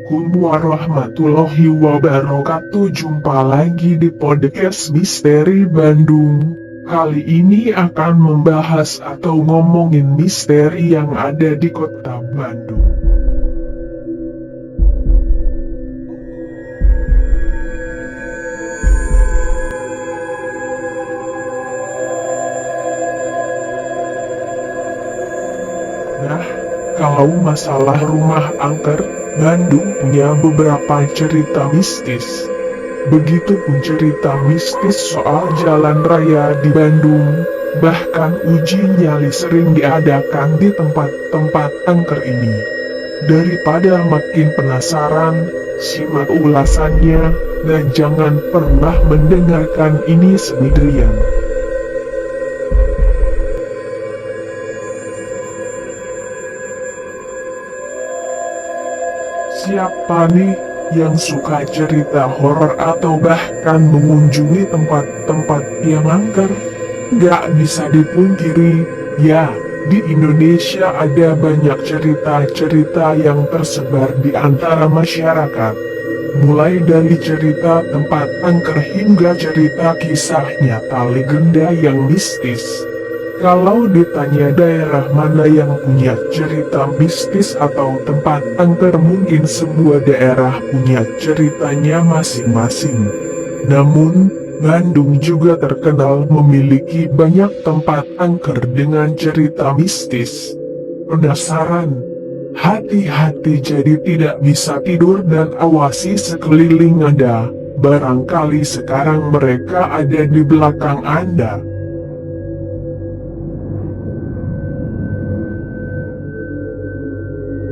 Assalamualaikum warahmatullahi wabarakatuh. Jumpa lagi di podcast Misteri Bandung. Kali ini akan membahas atau ngomongin misteri yang ada di kota Bandung. Nah, kalau masalah rumah angker, Bandung punya beberapa cerita mistis. Begitupun cerita mistis soal jalan raya di Bandung. Bahkan uji nyali sering diadakan di tempat-tempat angker ini. Daripada makin penasaran, simak ulasannya, dan jangan pernah mendengarkan ini sendirian. Siapa nih yang suka cerita horor atau bahkan mengunjungi tempat-tempat yang angker? Gak bisa dipungkiri, ya, di Indonesia ada banyak cerita-cerita yang tersebar di antara masyarakat. Mulai dari cerita tempat angker hingga cerita kisah nyata legenda yang mistis. Kalau ditanya daerah mana yang punya cerita mistis atau tempat angker, mungkin sebuah daerah punya ceritanya masing-masing. Namun, Bandung juga terkenal memiliki banyak tempat angker dengan cerita mistis. Penasaran? Hati-hati, jadi tidak bisa tidur dan awasi sekeliling Anda. Barangkali sekarang mereka ada di belakang Anda.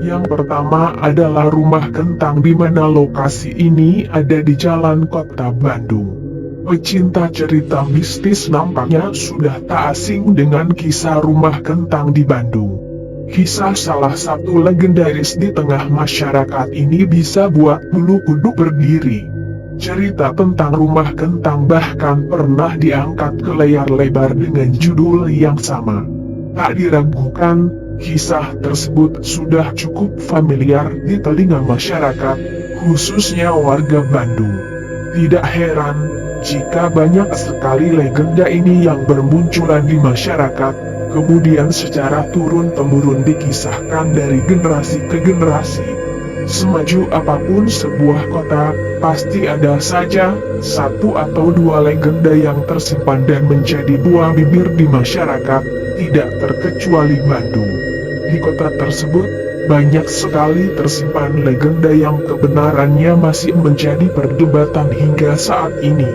Yang pertama adalah rumah kentang, di mana lokasi ini ada di Jalan Kota Bandung. Pecinta cerita mistis nampaknya sudah tak asing dengan kisah rumah kentang di Bandung. Kisah salah satu legendaris di tengah masyarakat ini bisa buat bulu kuduk berdiri. Cerita tentang rumah kentang bahkan pernah diangkat ke layar lebar dengan judul yang sama. Tak diragukan, kisah tersebut sudah cukup familiar di telinga masyarakat, khususnya warga Bandung. Tidak heran jika banyak sekali legenda ini yang bermunculan di masyarakat, kemudian secara turun-temurun dikisahkan dari generasi ke generasi. Semaju apapun sebuah kota, pasti ada saja satu atau dua legenda yang tersimpan dan menjadi buah bibir di masyarakat, tidak terkecuali Bandung. Di kota tersebut, banyak sekali tersimpan legenda yang kebenarannya masih menjadi perdebatan hingga saat ini.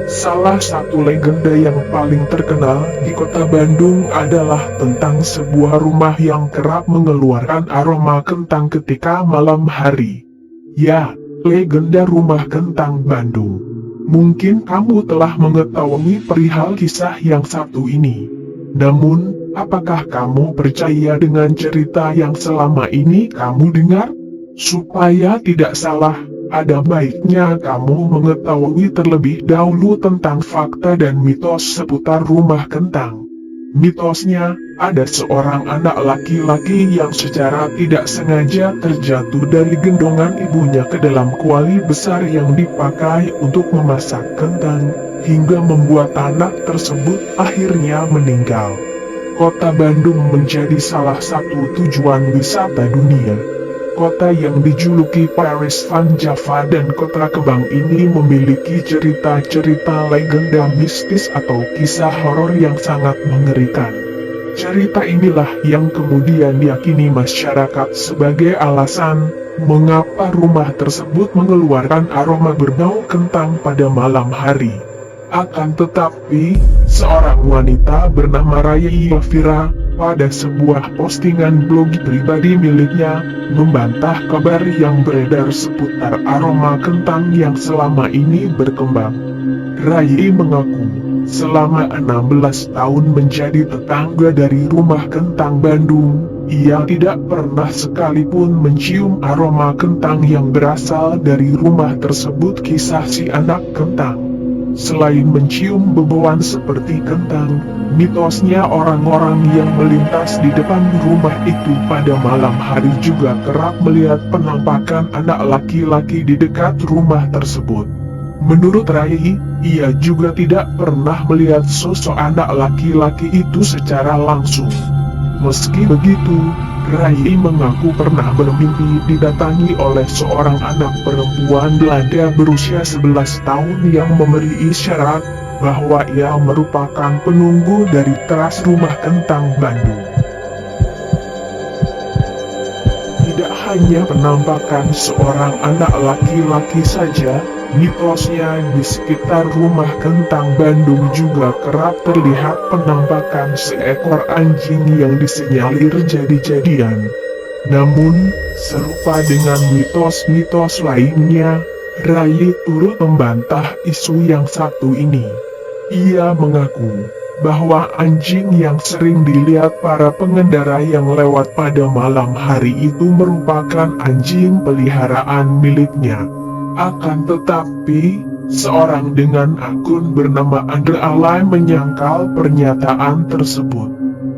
Salah satu legenda yang paling terkenal di kota Bandung adalah tentang sebuah rumah yang kerap mengeluarkan aroma kentang ketika malam hari. Ya, legenda rumah kentang Bandung. Mungkin kamu telah mengetahui perihal kisah yang satu ini. Namun, apakah kamu percaya dengan cerita yang selama ini kamu dengar? Supaya tidak salah, ada baiknya kamu mengetahui terlebih dahulu tentang fakta dan mitos seputar rumah kentang. Mitosnya, ada seorang anak laki-laki yang secara tidak sengaja terjatuh dari gendongan ibunya ke dalam kuali besar yang dipakai untuk memasak kentang, hingga membuat anak tersebut akhirnya meninggal. Kota Bandung menjadi salah satu tujuan wisata dunia. Kota yang dijuluki Paris Van Java dan Kota Kembang ini memiliki cerita-cerita legenda mistis atau kisah horor yang sangat mengerikan. Cerita inilah yang kemudian diyakini masyarakat sebagai alasan mengapa rumah tersebut mengeluarkan aroma berbau kentang pada malam hari. Akan tetapi, seorang wanita bernama Raya Yafira, pada sebuah postingan blog pribadi miliknya, membantah kabar yang beredar seputar aroma kentang yang selama ini berkembang. Raya mengaku, selama 16 tahun menjadi tetangga dari rumah kentang Bandung, ia tidak pernah sekalipun mencium aroma kentang yang berasal dari rumah tersebut. Kisah si anak kentang. Selain mencium bauan seperti kentang, mitosnya orang-orang yang melintas di depan rumah itu pada malam hari juga kerap melihat penampakan anak laki-laki di dekat rumah tersebut. Menurut Rai, ia juga tidak pernah melihat sosok anak laki-laki itu secara langsung. Meski begitu, Rai mengaku pernah bermimpi didatangi oleh seorang anak perempuan Belanda berusia 11 tahun yang memberi isyarat bahwa ia merupakan penunggu dari teras rumah kentang Bandung. Tidak hanya penampakan seorang anak laki-laki saja, mitosnya di sekitar rumah kentang Bandung juga kerap terlihat penampakan seekor anjing yang disinyalir jadi-jadian. Namun, serupa dengan mitos-mitos lainnya, Rai turut membantah isu yang satu ini. Ia mengaku bahwa anjing yang sering dilihat para pengendara yang lewat pada malam hari itu merupakan anjing peliharaan miliknya. Akan tetapi, seorang dengan akun bernama Andre Alay menyangkal pernyataan tersebut.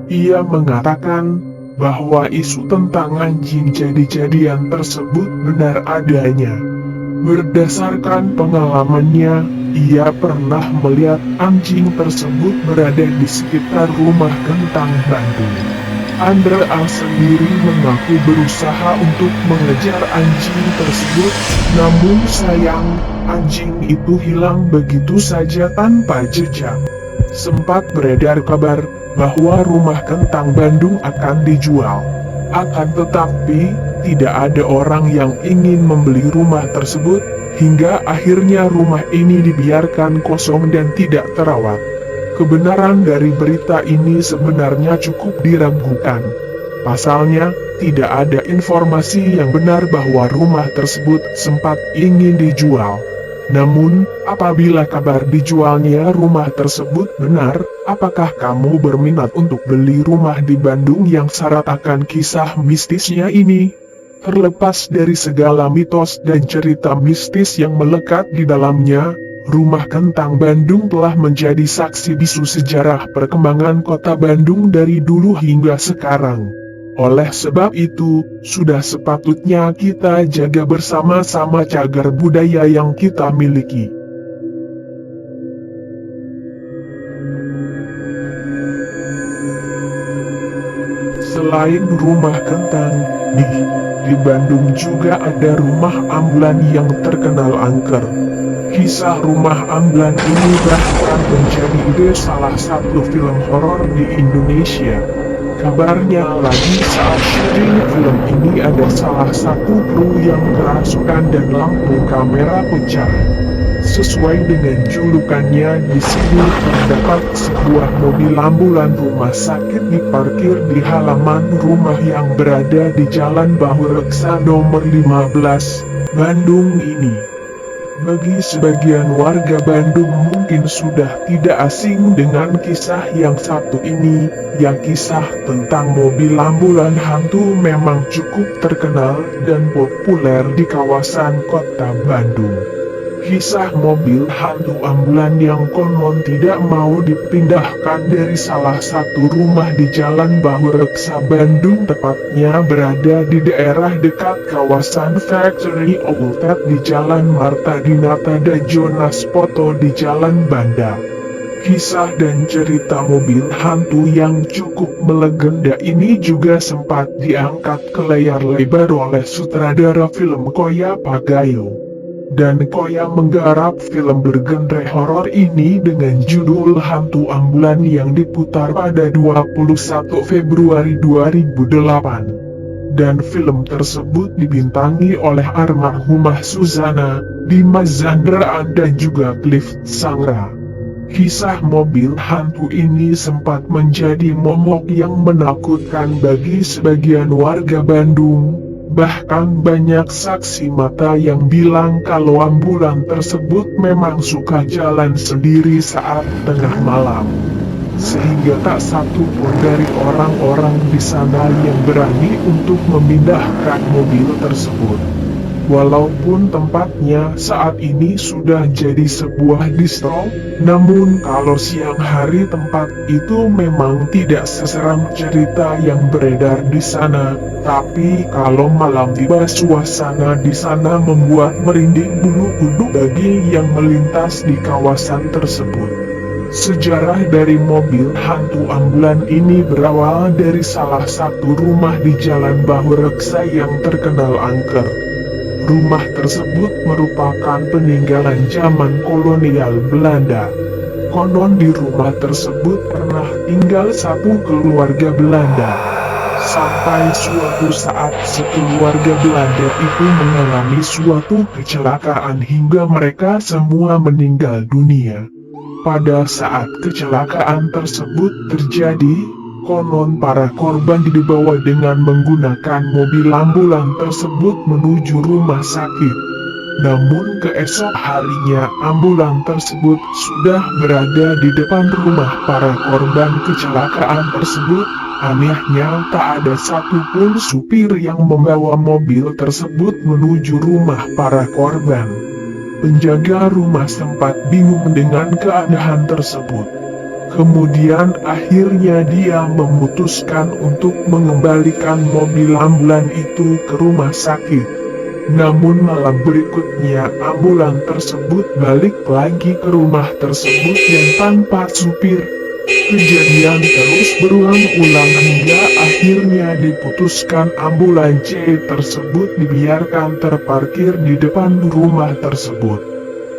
Ia mengatakan bahwa isu tentang anjing jadi-jadian tersebut benar adanya. Berdasarkan pengalamannya, ia pernah melihat anjing tersebut berada di sekitar rumah kentang Bandung. Andre Al sendiri mengaku berusaha untuk mengejar anjing tersebut, namun sayang, anjing itu hilang begitu saja tanpa jejak. Sempat beredar kabar bahwa rumah kentang Bandung akan dijual. Akan tetapi, tidak ada orang yang ingin membeli rumah tersebut, hingga akhirnya rumah ini dibiarkan kosong dan tidak terawat. Kebenaran dari berita ini sebenarnya cukup diragukan. Pasalnya, tidak ada informasi yang benar bahwa rumah tersebut sempat ingin dijual. Namun, apabila kabar dijualnya rumah tersebut benar, apakah kamu berminat untuk beli rumah di Bandung yang syarat akan kisah mistisnya ini? Terlepas dari segala mitos dan cerita mistis yang melekat di dalamnya, rumah kentang Bandung telah menjadi saksi bisu sejarah perkembangan kota Bandung dari dulu hingga sekarang. Oleh sebab itu, sudah sepatutnya kita jaga bersama-sama cagar budaya yang kita miliki. Selain rumah kentang, di Bandung juga ada rumah ambulan yang terkenal angker. Kisah rumah ambulan ini bahkan menjadi ide salah satu film horor di Indonesia. Kabarnya lagi saat syuting film ini ada salah satu kru yang kerasukan dan lampu kamera pecah. Sesuai dengan julukannya, di sini terdapat sebuah mobil ambulan rumah sakit diparkir di halaman rumah yang berada di Jalan Bahureksa nomor 15, Bandung ini. Bagi sebagian warga Bandung mungkin sudah tidak asing dengan kisah yang satu ini, yang kisah tentang mobil ambulan hantu memang cukup terkenal dan populer di kawasan kota Bandung. Kisah mobil hantu ambulan yang konon tidak mau dipindahkan dari salah satu rumah di Jalan Bahureksa Bandung, tepatnya berada di daerah dekat kawasan Factory Outlet di Jalan Marta Dinata dan Jonas Poto di Jalan Banda. Kisah dan cerita mobil hantu yang cukup melegenda ini juga sempat diangkat ke layar lebar oleh sutradara film Koya Pagayo. Dan Koya menggarap film bergenre horor ini dengan judul Hantu Ambulan yang diputar pada 21 Februari 2008. Dan film tersebut dibintangi oleh almarhumah Suzana, Dimas Zandraan dan juga Cliff Sangra. Kisah mobil hantu ini sempat menjadi momok yang menakutkan bagi sebagian warga Bandung. Bahkan banyak saksi mata yang bilang kalau ambulan tersebut memang suka jalan sendiri saat tengah malam. Sehingga tak satu pun dari orang-orang di sana yang berani untuk memindahkan mobil tersebut. Walaupun tempatnya saat ini sudah jadi sebuah distro, namun kalau siang hari tempat itu memang tidak seseram cerita yang beredar di sana. Tapi kalau malam tiba, suasana di sana membuat merinding bulu kuduk bagi yang melintas di kawasan tersebut. Sejarah dari mobil hantu ambulan ini berawal dari salah satu rumah di Jalan Bahureksa yang terkenal angker. Rumah tersebut merupakan peninggalan zaman kolonial Belanda. Konon di rumah tersebut pernah tinggal satu keluarga Belanda. Sampai suatu saat sekeluarga Belanda itu mengalami suatu kecelakaan hingga mereka semua meninggal dunia. Pada saat kecelakaan tersebut terjadi, konon para korban dibawa dengan menggunakan mobil ambulan tersebut menuju rumah sakit. Namun keesok harinya ambulan tersebut sudah berada di depan rumah para korban kecelakaan tersebut. Anehnya tak ada satupun supir yang membawa mobil tersebut menuju rumah para korban. Penjaga rumah sempat bingung dengan keanehan tersebut. Kemudian akhirnya dia memutuskan untuk mengembalikan mobil ambulan itu ke rumah sakit. Namun malam berikutnya ambulan tersebut balik lagi ke rumah tersebut dan tanpa supir. Kejadian terus berulang-ulang hingga akhirnya diputuskan ambulan C tersebut dibiarkan terparkir di depan rumah tersebut.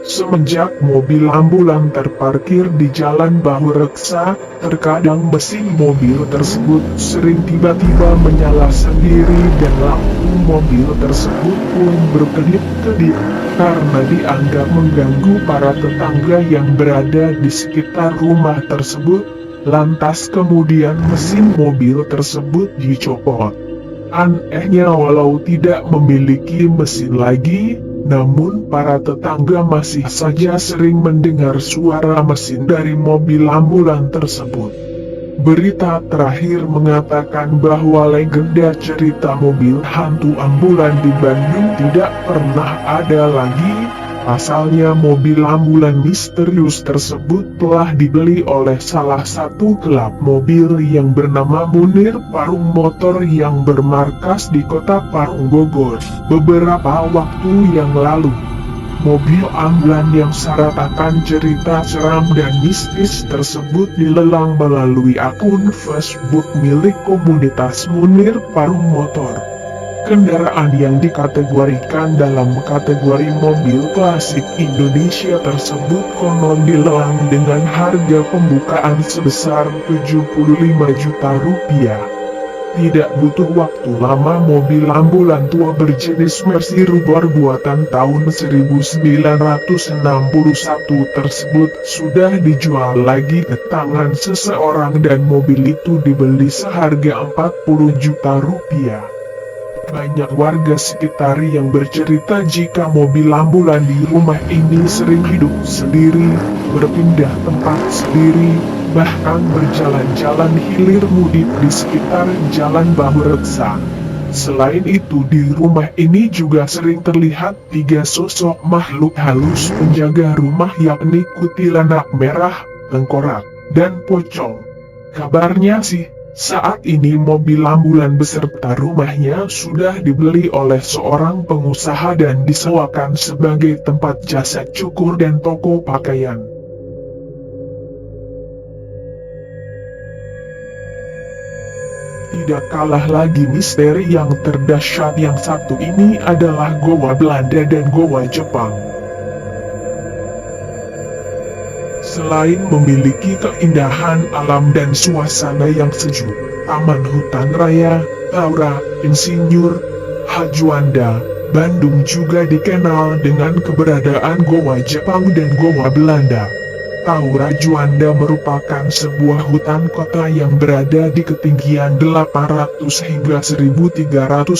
Semenjak mobil ambulan terparkir di Jalan Bahureksa, terkadang mesin mobil tersebut sering tiba-tiba menyala sendiri dan lampu mobil tersebut pun berkedip-kedip karena dianggap mengganggu para tetangga yang berada di sekitar rumah tersebut. Lantas kemudian mesin mobil tersebut dicopot. Anehnya walau tidak memiliki mesin lagi, namun para tetangga masih saja sering mendengar suara mesin dari mobil ambulan tersebut. Berita terakhir mengatakan bahwa legenda cerita mobil hantu ambulan di Bandung tidak pernah ada lagi. Pasalnya mobil ambulan misterius tersebut telah dibeli oleh salah satu klub mobil yang bernama Munir Parung Motor yang bermarkas di kota Parung, Bogor, beberapa waktu yang lalu. Mobil ambulan yang syarat akan cerita seram dan mistis tersebut dilelang melalui akun Facebook milik komunitas Munir Parung Motor. Kendaraan yang dikategorikan dalam kategori mobil klasik Indonesia tersebut konon dilelang dengan harga pembukaan sebesar 75 juta rupiah. Tidak butuh waktu lama mobil ambulan tua berjenis Mercy Rubor buatan tahun 1961 tersebut sudah dijual lagi ke tangan seseorang dan mobil itu dibeli seharga 40 juta rupiah. Banyak warga sekitar yang bercerita jika mobil ambulan di rumah ini sering hidup sendiri, berpindah tempat sendiri, bahkan berjalan-jalan hilir mudik di sekitar Jalan Bahureksa. Selain itu di rumah ini juga sering terlihat 3 sosok makhluk halus penjaga rumah yakni kuntilanak merah, tengkorak, dan pocong. Kabarnya sih, saat ini mobil ambulan beserta rumahnya sudah dibeli oleh seorang pengusaha dan disewakan sebagai tempat jasa cukur dan toko pakaian. Tidak kalah lagi misteri yang terdahsyat yang satu ini adalah Goa Belanda dan Goa Jepang. Selain memiliki keindahan alam dan suasana yang sejuk, Taman Hutan Raya Taura Insinyur Hajuanda, Bandung juga dikenal dengan keberadaan Goa Jepang dan Goa Belanda. Taura Juanda merupakan sebuah hutan kota yang berada di ketinggian 800 hingga 1350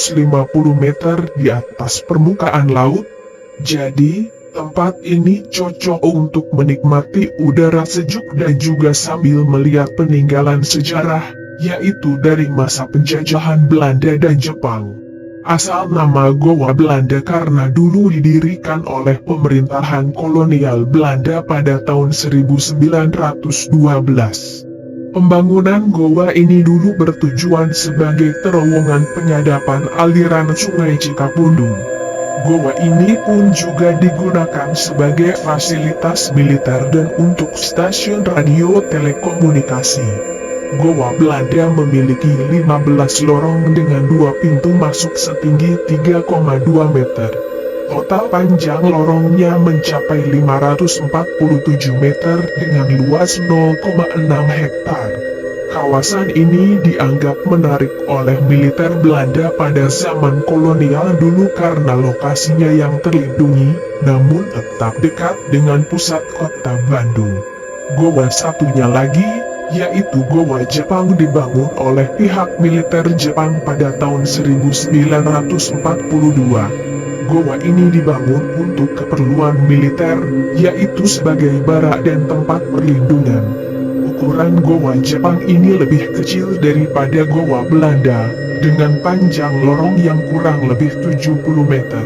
meter di atas permukaan laut. Jadi, tempat ini cocok untuk menikmati udara sejuk dan juga sambil melihat peninggalan sejarah, yaitu dari masa penjajahan Belanda dan Jepang. Asal nama Goa Belanda karena dulu didirikan oleh pemerintahan kolonial Belanda pada tahun 1912. Pembangunan goa ini dulu bertujuan sebagai terowongan penyadapan aliran sungai Cikapundung. Goa ini pun juga digunakan sebagai fasilitas militer dan untuk stasiun radio telekomunikasi. Goa Belanda memiliki 15 lorong dengan 2 pintu masuk setinggi 3,2 meter. Total panjang lorongnya mencapai 547 meter dengan luas 0,6 hektar. Kawasan ini dianggap menarik oleh militer Belanda pada zaman kolonial dulu karena lokasinya yang terlindungi, namun tetap dekat dengan pusat kota Bandung. Goa satunya lagi, yaitu Goa Jepang dibangun oleh pihak militer Jepang pada tahun 1942. Goa ini dibangun untuk keperluan militer, yaitu sebagai barak dan tempat perlindungan. Ukuran Goa Jepang ini lebih kecil daripada Goa Belanda, dengan panjang lorong yang kurang lebih 70 meter.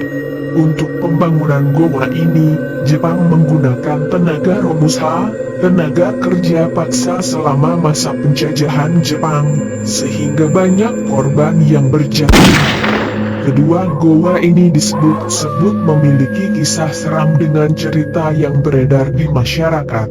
Untuk pembangunan goa ini, Jepang menggunakan tenaga romusha, tenaga kerja paksa selama masa penjajahan Jepang, sehingga banyak korban yang berjatuhan. Kedua goa ini disebut-sebut memiliki kisah seram dengan cerita yang beredar di masyarakat.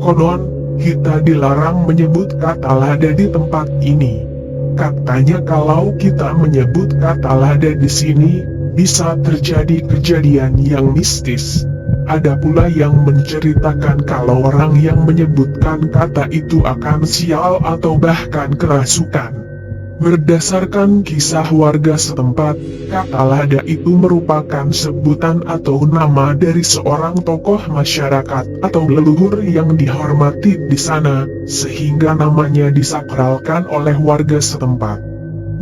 Konon, kita dilarang menyebut kata lada di tempat ini. Katanya kalau kita menyebut kata lada di sini, bisa terjadi kejadian yang mistis. Ada pula yang menceritakan kalau orang yang menyebutkan kata itu akan sial atau bahkan kerasukan. Berdasarkan kisah warga setempat, kata lada itu merupakan sebutan atau nama dari seorang tokoh masyarakat atau leluhur yang dihormati di sana, sehingga namanya disakralkan oleh warga setempat.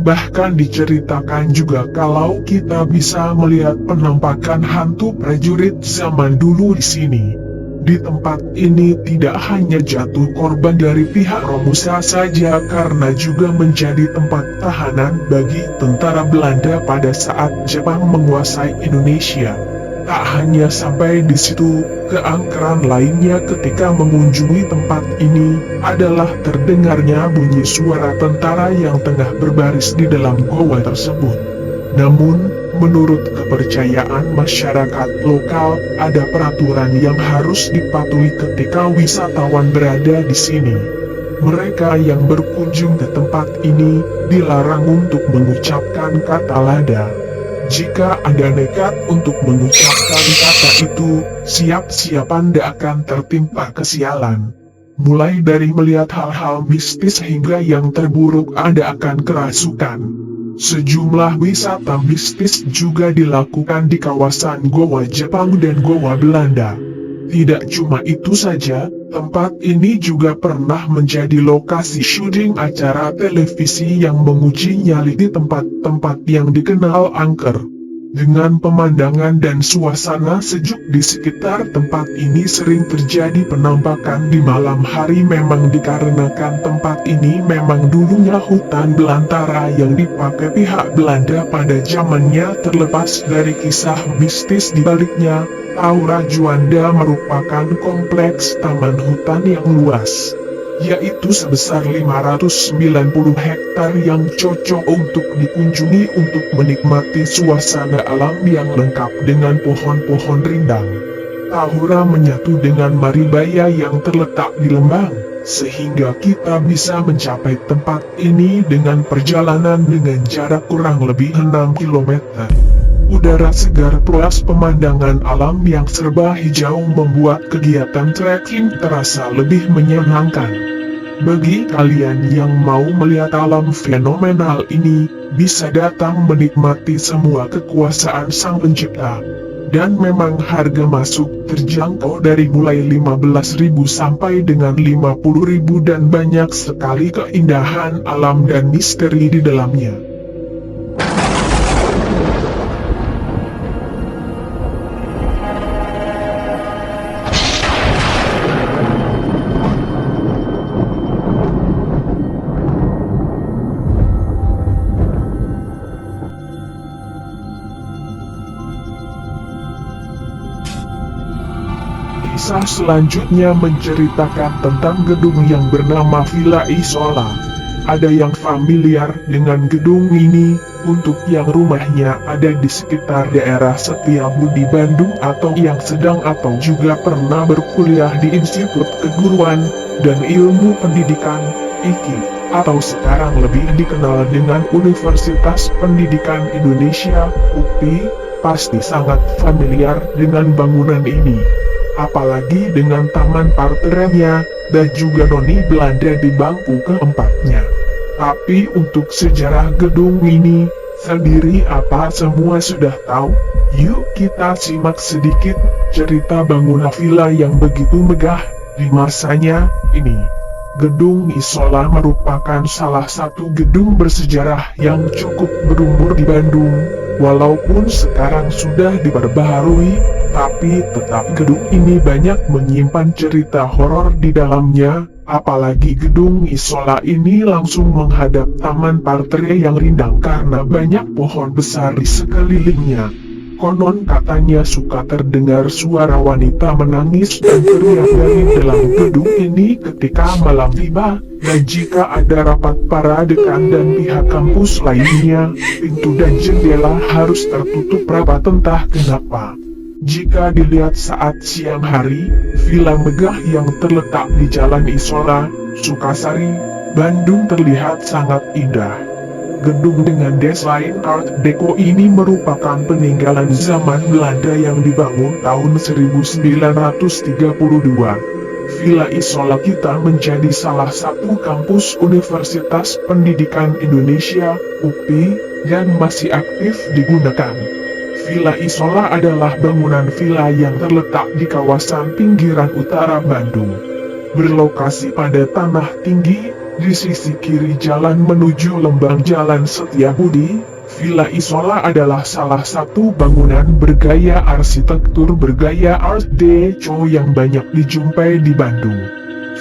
Bahkan diceritakan juga kalau kita bisa melihat penampakan hantu prajurit zaman dulu di sini. Di tempat ini tidak hanya jatuh korban dari pihak Romusa saja karena juga menjadi tempat tahanan bagi tentara Belanda pada saat Jepang menguasai Indonesia. Tak hanya sampai di situ, keangkeran lainnya ketika mengunjungi tempat ini adalah terdengarnya bunyi suara tentara yang tengah berbaris di dalam goa tersebut. Namun, menurut kepercayaan masyarakat lokal, ada peraturan yang harus dipatuhi ketika wisatawan berada di sini. Mereka yang berkunjung ke tempat ini dilarang untuk mengucapkan kata lada. Jika Anda nekat untuk mengucapkan kata itu, siap-siap Anda akan tertimpa kesialan. Mulai dari melihat hal-hal mistis hingga yang terburuk Anda akan kerasukan. Sejumlah wisata mistis juga dilakukan di kawasan goa Jepang dan goa Belanda. Tidak cuma itu saja, tempat ini juga pernah menjadi lokasi syuting acara televisi yang menguji nyali di tempat-tempat yang dikenal angker. Dengan pemandangan dan suasana sejuk di sekitar tempat ini sering terjadi penampakan di malam hari memang dikarenakan tempat ini memang dulunya hutan belantara yang dipakai pihak Belanda pada zamannya. Terlepas dari kisah mistis di baliknya, Aura Juanda merupakan kompleks taman hutan yang luas, yaitu sebesar 590 hektar yang cocok untuk dikunjungi untuk menikmati suasana alam yang lengkap dengan pohon-pohon rindang. Tahura menyatu dengan Maribaya yang terletak di Lembang, sehingga kita bisa mencapai tempat ini dengan perjalanan dengan jarak kurang lebih 6 km. Udara segar plus pemandangan alam yang serba hijau membuat kegiatan trekking terasa lebih menyenangkan. Bagi kalian yang mau melihat alam fenomenal ini, bisa datang menikmati semua kekuasaan Sang Pencipta. Dan memang harga masuk terjangkau dari mulai 15.000 sampai dengan 50.000 dan banyak sekali keindahan alam dan misteri di dalamnya. Kisah selanjutnya menceritakan tentang gedung yang bernama Villa Isola. Ada yang familiar dengan gedung ini, untuk yang rumahnya ada di sekitar daerah Setiabudi Bandung atau yang sedang atau juga pernah berkuliah di Institut Keguruan dan Ilmu Pendidikan, IKI, atau sekarang lebih dikenal dengan Universitas Pendidikan Indonesia, UPI, pasti sangat familiar dengan bangunan ini. Apalagi dengan taman parterenya, dan juga noni Belanda di bangku keempatnya. Tapi untuk sejarah gedung ini, sendiri apa semua sudah tahu? Yuk kita simak sedikit cerita bangunan villa yang begitu megah di masanya ini. Gedung Isola merupakan salah satu gedung bersejarah yang cukup berumur di Bandung. Walaupun sekarang sudah diperbaharui, tapi tetap gedung ini banyak menyimpan cerita horor di dalamnya. Apalagi gedung Isola ini langsung menghadap taman parternya yang rindang karena banyak pohon besar di sekelilingnya. Konon katanya suka terdengar suara wanita menangis dan teriak dari dalam gedung ini ketika malam tiba, dan jika ada rapat para dekan dan pihak kampus lainnya, pintu dan jendela harus tertutup rapat entah kenapa. Jika dilihat saat siang hari, villa megah yang terletak di Jalan Isola, Sukasari, Bandung terlihat sangat indah. Gedung dengan desain Art Deco ini merupakan peninggalan zaman Belanda yang dibangun tahun 1932. Villa Isola kita menjadi salah satu kampus Universitas Pendidikan Indonesia, UPI, dan masih aktif digunakan. Villa Isola adalah bangunan villa yang terletak di kawasan pinggiran utara Bandung. Berlokasi pada tanah tinggi, di sisi kiri jalan menuju Lembang Jalan Setiabudi, Villa Isola adalah salah satu bangunan bergaya arsitektur bergaya Art Deco yang banyak dijumpai di Bandung.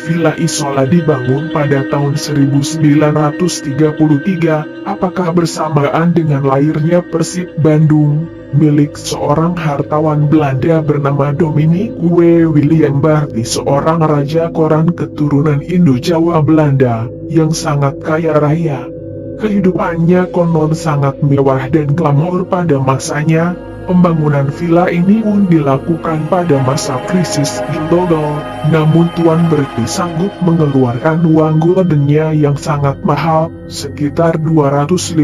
Villa Isola dibangun pada tahun 1933, apakah bersamaan dengan lahirnya Persib Bandung, milik seorang hartawan Belanda bernama Dominic W. William Barty, seorang raja koran keturunan Indo-Jawa Belanda, yang sangat kaya raya. Kehidupannya konon sangat mewah dan glamor pada masanya. Pembangunan villa ini pun dilakukan pada masa krisis global, namun Tuan Berti sanggup mengeluarkan uang goldennya yang sangat mahal, sekitar 250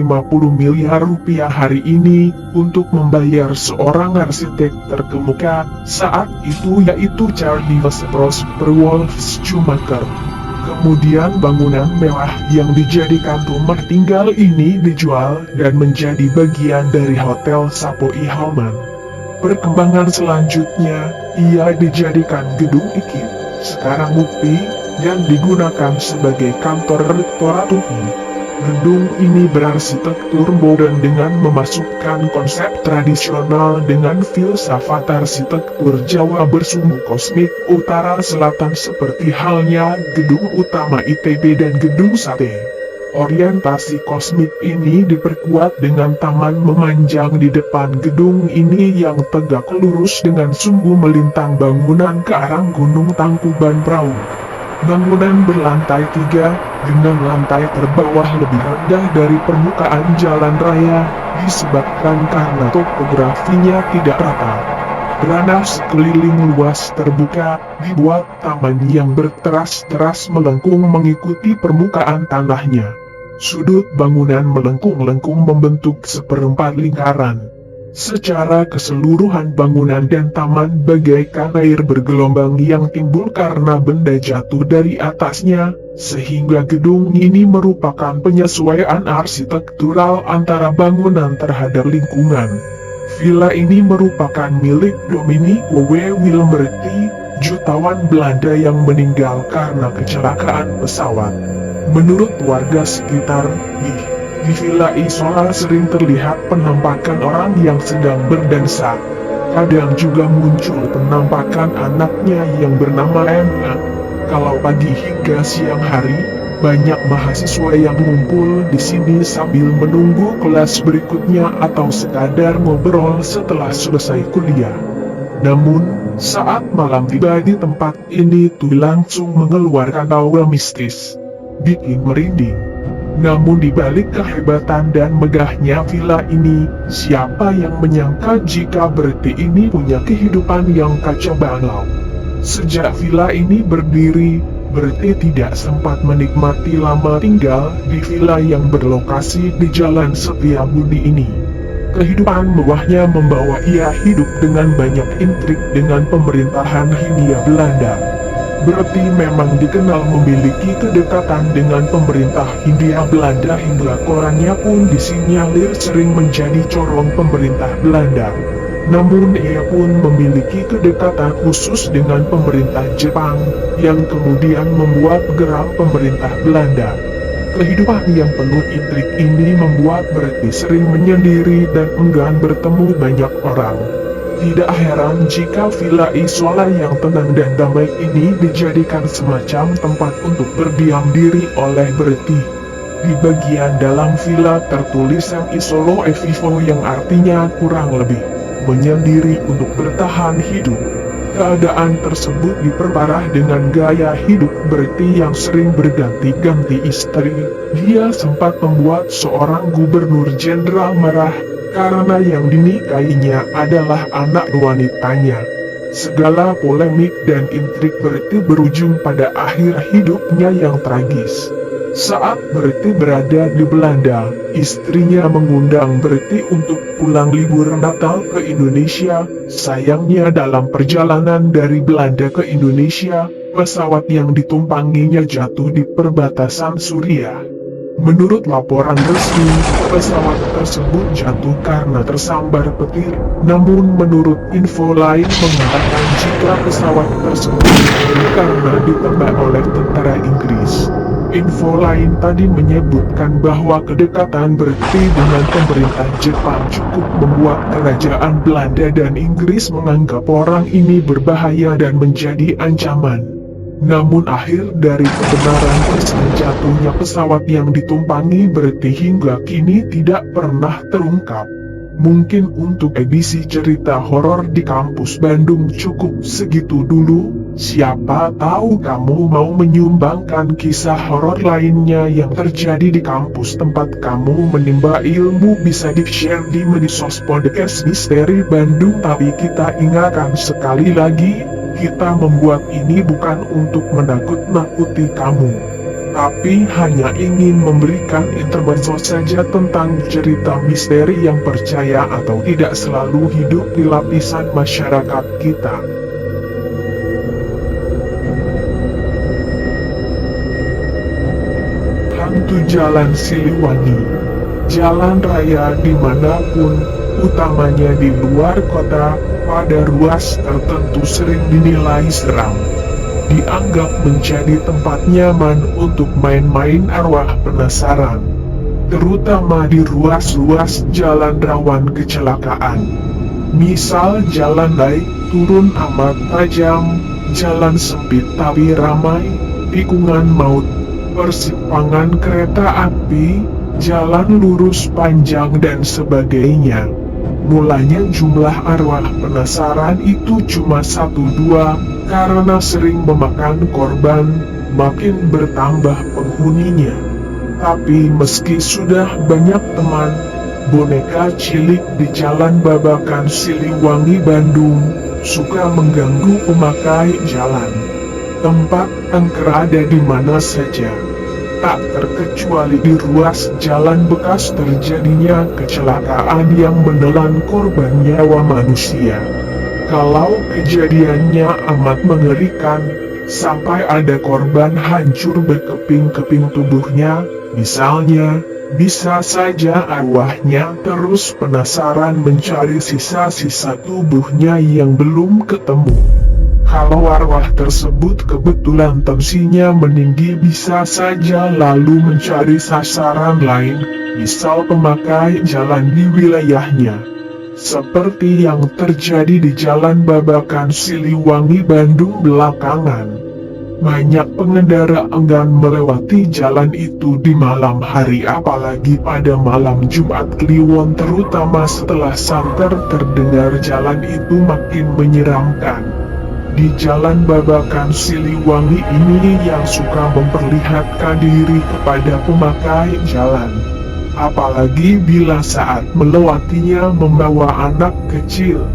miliar rupiah hari ini, untuk membayar seorang arsitek terkemuka saat itu yaitu Charles Prosper Wolfe Schumacher. Kemudian bangunan mewah yang dijadikan rumah tinggal ini dijual dan menjadi bagian dari Hotel Sapoi Halman. Perkembangan selanjutnya, ia dijadikan gedung IKI, sekarang UPI, dan digunakan sebagai kantor rektorat UPI. Gedung ini berarsitektur modern dengan memasukkan konsep tradisional dengan filsafat arsitektur Jawa bersumbu kosmik utara selatan seperti halnya gedung utama ITB dan gedung Sate. Orientasi kosmik ini diperkuat dengan taman memanjang di depan gedung ini yang tegak lurus dengan sumbu melintang bangunan ke arah Gunung Tangkuban Perahu. Bangunan berlantai 3, dengan lantai terbawah lebih rendah dari permukaan jalan raya, disebabkan karena topografinya tidak rata. Ranah sekeliling luas terbuka, dibuat taman yang berteras-teras melengkung mengikuti permukaan tanahnya. Sudut bangunan melengkung-lengkung membentuk seperempat lingkaran. Secara keseluruhan bangunan dan taman bagaikan air bergelombang yang timbul karena benda jatuh dari atasnya, sehingga gedung ini merupakan penyesuaian arsitektural antara bangunan terhadap lingkungan. Villa ini merupakan milik Dominic W. Wilhelm Barty, jutawan Belanda yang meninggal karena kecelakaan pesawat. Menurut warga sekitar, di Villa Isola sering terlihat penampakan orang yang sedang berdansa. Kadang juga muncul penampakan anaknya yang bernama Emma. Kalau pagi hingga siang hari, banyak mahasiswa yang ngumpul di sini sambil menunggu kelas berikutnya atau sekadar ngobrol setelah selesai kuliah. Namun, saat malam tiba di tempat ini tuh langsung mengeluarkan aura mistis, bikin merinding. Namun di balik kehebatan dan megahnya villa ini, siapa yang menyangka jika Berti ini punya kehidupan yang kacau balau. Sejak villa ini berdiri, Berti tidak sempat menikmati lama tinggal di villa yang berlokasi di Jalan Setiabudi ini. Kehidupan mewahnya membawa ia hidup dengan banyak intrik dengan pemerintahan Hindia Belanda. Berti memang dikenal memiliki kedekatan dengan pemerintah Hindia Belanda hingga korannya pun disinyalir sering menjadi corong pemerintah Belanda. Namun ia pun memiliki kedekatan khusus dengan pemerintah Jepang, yang kemudian membuat geram pemerintah Belanda. Kehidupan yang penuh intrik ini membuat Berti sering menyendiri dan enggan bertemu banyak orang. Tidak heran jika Villa Isola yang tenang dan damai ini dijadikan semacam tempat untuk berdiam diri oleh Berti. Di bagian dalam villa tertulisan Isolo e Vivo yang artinya kurang lebih menyendiri untuk bertahan hidup. Keadaan tersebut diperparah dengan gaya hidup Berti yang sering berganti-ganti istri. Dia sempat membuat seorang gubernur jenderal marah karena yang dinikahinya adalah anak wanitanya. Segala polemik dan intrik Berti berujung pada akhir hidupnya yang tragis. Saat Berti berada di Belanda, istrinya mengundang Berti untuk pulang libur Natal ke Indonesia. Sayangnya dalam perjalanan dari Belanda ke Indonesia, pesawat yang ditumpanginya jatuh di perbatasan Suriah. Menurut laporan resmi, pesawat tersebut jatuh karena tersambar petir. Namun menurut info lain mengatakan jika pesawat tersebut jatuh karena ditembak oleh tentara Inggris. Info lain tadi menyebutkan bahwa kedekatan Berti dengan pemerintah Jepang cukup membuat kerajaan Belanda dan Inggris menganggap orang ini berbahaya dan menjadi ancaman. Namun akhir dari kebenaran kisah jatuhnya pesawat yang ditumpangi Berti hingga kini tidak pernah terungkap. Mungkin untuk edisi cerita horor di kampus Bandung cukup segitu dulu. Siapa tahu kamu mau menyumbangkan kisah horor lainnya yang terjadi di kampus tempat kamu menimba ilmu, bisa di-share di Medsos Podcast Misteri Bandung. Tapi kita ingatkan sekali lagi, kita membuat ini bukan untuk menakut-nakuti kamu, tapi hanya ingin memberikan intermezzo saja tentang cerita misteri yang percaya atau tidak selalu hidup di lapisan masyarakat kita. Hantu Jalan Siliwangi. Jalan raya dimanapun, utamanya di luar kota, pada ruas tertentu sering dinilai seram. Dianggap menjadi tempat nyaman untuk main-main arwah penasaran. Terutama di ruas-ruas jalan rawan kecelakaan. Misal jalan naik turun amat tajam, jalan sempit tapi ramai, tikungan maut, persimpangan kereta api, jalan lurus panjang dan sebagainya. Mulanya jumlah arwah penasaran itu cuma 1-2, karena sering memakan korban, makin bertambah penghuninya. Tapi meski sudah banyak teman, boneka cilik di Jalan Babakan Siliwangi Bandung suka mengganggu pemakai jalan. Tempat angker ada di mana saja, tak terkecuali di ruas jalan bekas terjadinya kecelakaan yang menelan korban nyawa manusia. Kalau kejadiannya amat mengerikan, sampai ada korban hancur berkeping-keping tubuhnya, misalnya, bisa saja arwahnya terus penasaran mencari sisa-sisa tubuhnya yang belum ketemu. Kalau arwah tersebut kebetulan tensinya meninggi, bisa saja lalu mencari sasaran lain, misal pemakai jalan di wilayahnya. Seperti yang terjadi di Jalan Babakan Siliwangi Bandung belakangan. Banyak pengendara enggan melewati jalan itu di malam hari, apalagi pada malam Jumat Kliwon, terutama setelah santer terdengar jalan itu makin menyeramkan. Di Jalan Babakan Siliwangi ini yang suka memperlihatkan diri kepada pemakai jalan, apalagi bila saat melewatinya membawa anak kecil.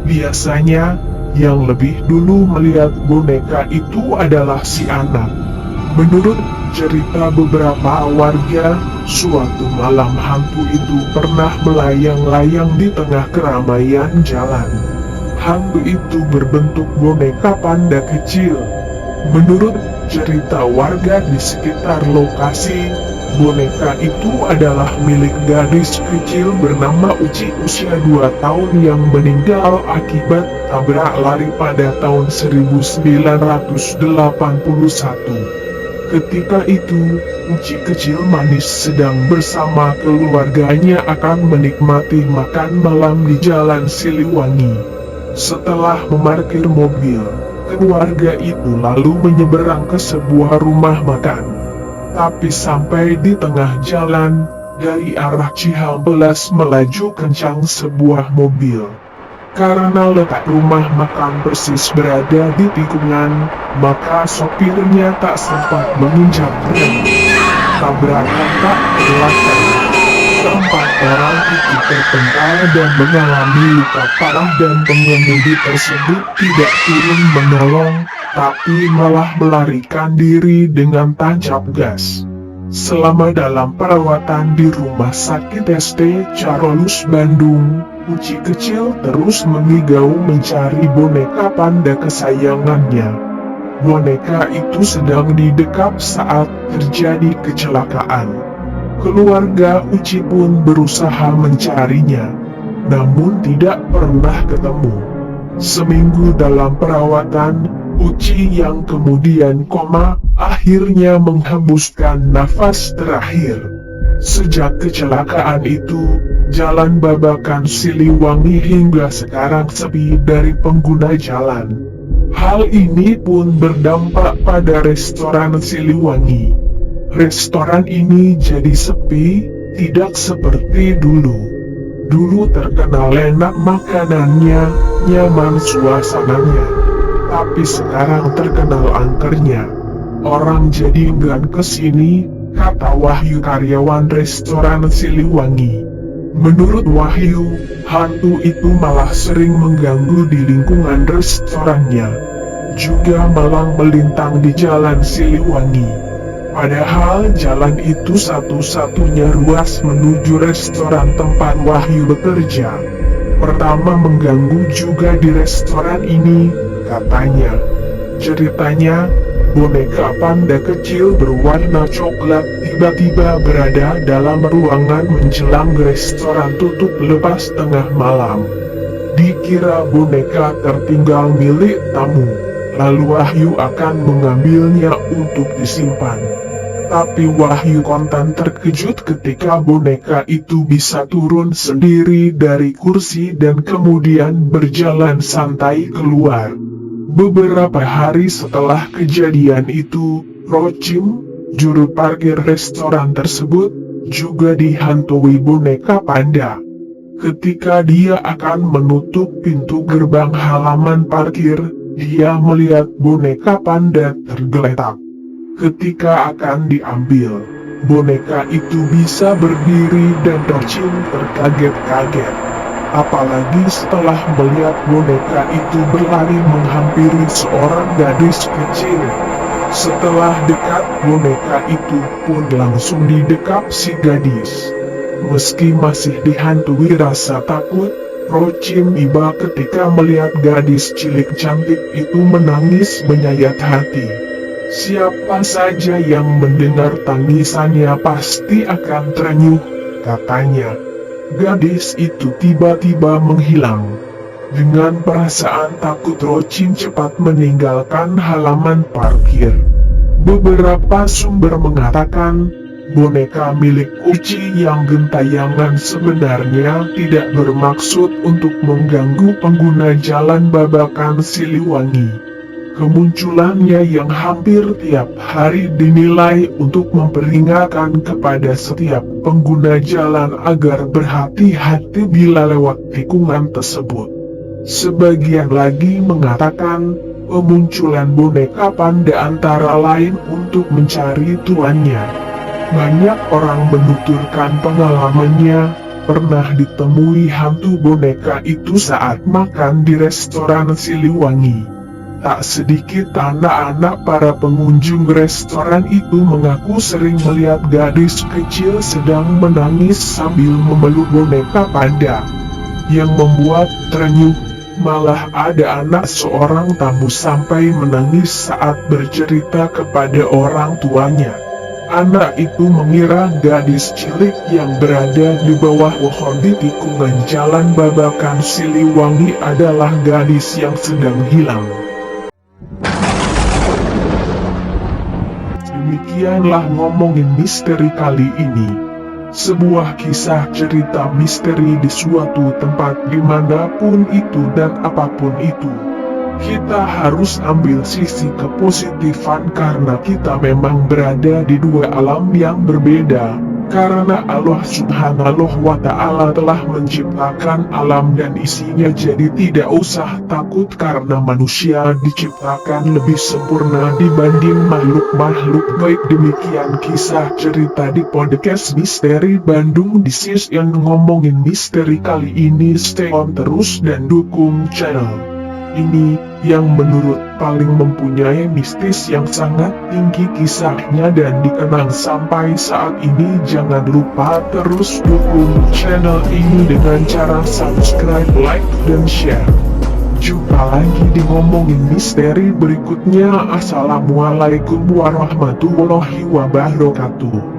Biasanya yang lebih dulu melihat boneka itu adalah si anak. Menurut cerita beberapa warga, suatu malam hantu itu pernah melayang-layang di tengah keramaian jalan. Hantu itu berbentuk boneka panda kecil. Menurut cerita warga di sekitar lokasi, boneka itu adalah milik gadis kecil bernama Uci usia 2 tahun yang meninggal akibat tabrak lari pada tahun 1981. Ketika itu, Uci kecil manis sedang bersama keluarganya akan menikmati makan malam di Jalan Siliwangi. Setelah memarkir mobil, keluarga itu lalu menyeberang ke sebuah rumah makan. Tapi sampai di tengah jalan, dari arah Cihampelas melaju kencang sebuah mobil. Karena letak rumah makan persis berada di tikungan, maka sopirnya tak sempat menginjak rem. Tabrakan tak terelakkan. Keempat orang itu terpental dan mengalami luka parah, dan pengemudi tersebut tidak turun menolong, tapi malah melarikan diri dengan tancap gas. Selama dalam perawatan di Rumah Sakit ST Carolus Bandung, Uci kecil terus mengigau mencari boneka panda kesayangannya. Boneka itu sedang didekap saat terjadi kecelakaan. Keluarga Uci pun berusaha mencarinya, namun tidak pernah ketemu. Seminggu dalam perawatan, Uci yang kemudian koma, akhirnya menghembuskan nafas terakhir. Sejak kecelakaan itu, Jalan Babakan Siliwangi hingga sekarang sepi dari pengguna jalan. Hal ini pun berdampak pada restoran Siliwangi. Restoran ini jadi sepi, tidak seperti dulu. Dulu terkenal enak makanannya, nyaman suasananya. Tapi sekarang terkenal angkernya. Orang jadi enggan kesini, kata Wahyu, karyawan restoran Siliwangi. Menurut Wahyu, hantu itu malah sering mengganggu di lingkungan restorannya. Juga malang melintang di Jalan Siliwangi. Padahal jalan itu satu-satunya ruas menuju restoran tempat Wahyu bekerja. Pertama mengganggu juga di restoran ini, katanya. Ceritanya, boneka panda kecil berwarna coklat tiba-tiba berada dalam ruangan menjelang restoran tutup lepas tengah malam. Dikira boneka tertinggal milik tamu, lalu Wahyu akan mengambilnya untuk disimpan. Tapi Wahyu kontan terkejut ketika boneka itu bisa turun sendiri dari kursi dan kemudian berjalan santai keluar. Beberapa hari setelah kejadian itu, Rocim, juru parkir restoran tersebut, juga dihantui boneka panda. Ketika dia akan menutup pintu gerbang halaman parkir, dia melihat boneka panda tergeletak. Ketika akan diambil, boneka itu bisa berdiri dan Rocim terkaget-kaget. Apalagi setelah melihat boneka itu berlari menghampiri seorang gadis kecil. Setelah dekat, boneka itu pun langsung didekap si gadis. Meski masih dihantui rasa takut, Rocim iba ketika melihat gadis cilik cantik itu menangis menyayat hati. Siapa saja yang mendengar tangisannya pasti akan terenyuh, katanya. Gadis itu tiba-tiba menghilang. Dengan perasaan takut, Rocim cepat meninggalkan halaman parkir. Beberapa sumber mengatakan, boneka milik Uci yang gentayangan sebenarnya tidak bermaksud untuk mengganggu pengguna Jalan Babakan Siliwangi. Kemunculannya yang hampir tiap hari dinilai untuk memperingatkan kepada setiap pengguna jalan agar berhati-hati bila lewat tikungan tersebut. Sebagian lagi mengatakan, pemunculan boneka panda antara lain untuk mencari tuannya. Banyak orang menuturkan pengalamannya, pernah ditemui hantu boneka itu saat makan di restoran Siliwangi. Tak sedikit anak-anak para pengunjung restoran itu mengaku sering melihat gadis kecil sedang menangis sambil memeluk boneka panda. Yang membuat terenyuh, malah ada anak seorang tamu sampai menangis saat bercerita kepada orang tuanya. Anak itu mengira gadis cilik yang berada di bawah pohon di tikungan Jalan Babakan Siliwangi adalah gadis yang sedang hilang. Demikianlah ngomongin misteri kali ini. Sebuah kisah cerita misteri di suatu tempat dimanapun itu dan apapun itu. Kita harus ambil sisi kepositifan karena kita memang berada di dua alam yang berbeda. Karena Allah Subhanahu wa Ta'ala telah menciptakan alam dan isinya, jadi tidak usah takut karena manusia diciptakan lebih sempurna dibanding makhluk-makhluk. Baik, demikian kisah cerita di podcast Misteri Bandung. This is yang ngomongin misteri kali ini. Stay on terus dan dukung channel ini yang menurut paling mempunyai mistis yang sangat tinggi kisahnya dan dikenang sampai saat ini. Jangan lupa terus dukung channel ini dengan cara subscribe, like, dan share. Jumpa lagi di ngomongin misteri berikutnya. Assalamualaikum warahmatullahi wabarakatuh.